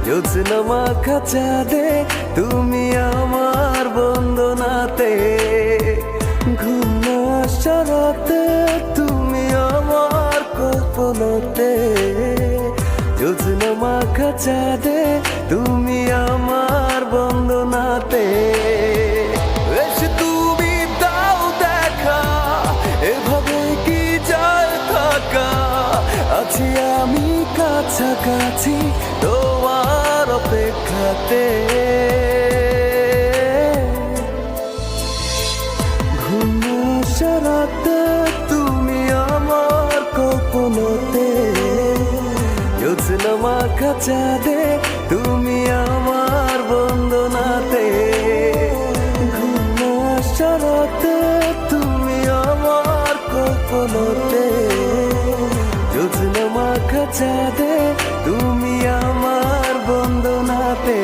জ্যোৎস্না মাখা চাঁদে তুমি আমার বন্দনাতে, ঘুম না আসা রাতে তুমি আমার কল্পনাতে, জ্যোৎস্না মাখা চাঁদে তুমি আমার বন্দনাতে। এসে তুমি দাও দেখা, এভাবে কি যায় থাকা, আছি আমি কাছাকাছি তোমার অপেক্ষাতে। ঘুম না আসা রাতে তুমি আমার কল্পনাতে, জ্যোৎস্না মাখা চাঁদে তুমি আমার বন্দনাতে, ঘুম না আসা রাতে তুমি আমার কল্পনাতে, জ্যোৎস্না মাখা চাঁদে তুমি আমার বন্দনাতে।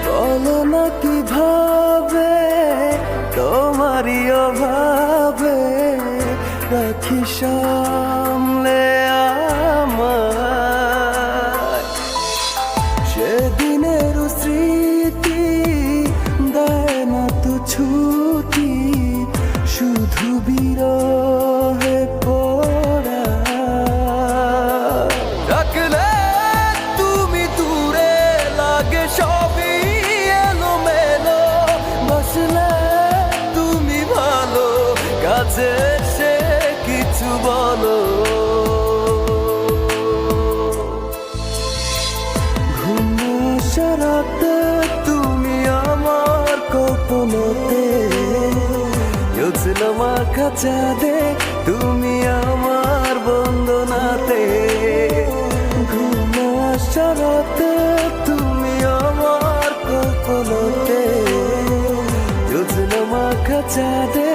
বলো না কিভাবে তোমারই অভাবে রাখি সামলে আমায়, সেদিনের স্মৃতি দেয় না তো ছুটি, শুধু বিরহে পড়া। ডাকলে তুমি দূরে লাগে সবই এলোমেলো, বসলে তুমি ভালো কাছে এসে কিছু বলো। ঘুম না আসা রাতে তুমি আমার কল্পনাতে, জ্যোৎস্না মাখা চাঁদে তুমি আমার বন্দনাতে, ঘুম না আসা রাতে তুমি আমার কল্পনাতে, জ্যোৎস্না মাখা চাঁদে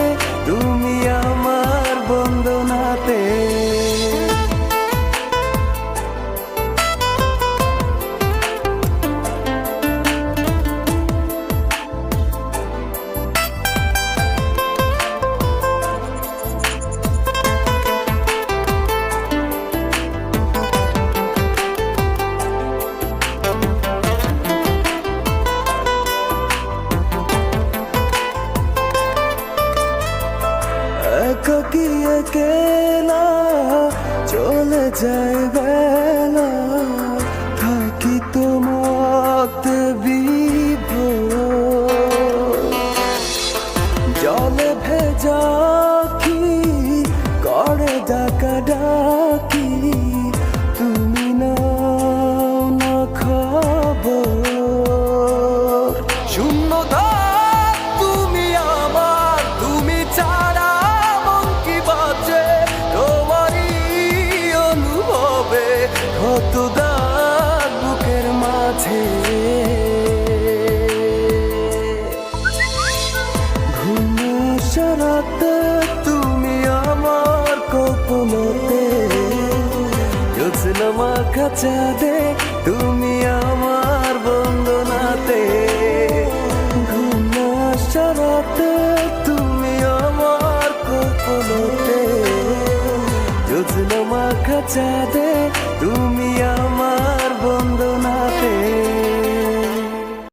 তুমি আমার বন্দনাতে। একাকী একেলা চলে যায় বেলা, থাকি তোমাতে বিভোর, জলে ভেজা কি করে ডাকা ডাকি, তুমি নাও না খবর। শূন্যতা তুমি আমার, তুমি ছাড়া মন কি বাঁচে, তোমারই অনুভবে কত দাগ বুকের মাঝে। ঘুম না আসা রাতে তুমি আমার কল্পনাতে, জ্যোৎস্না মাখা চাঁদে তুমি আমার বন্দনাতে, ঘুম না আসা রাতে তুমি আমার কল্পনাতে, জ্যোৎস্না মাখা চাঁদে তুমি আমার বন্দনা।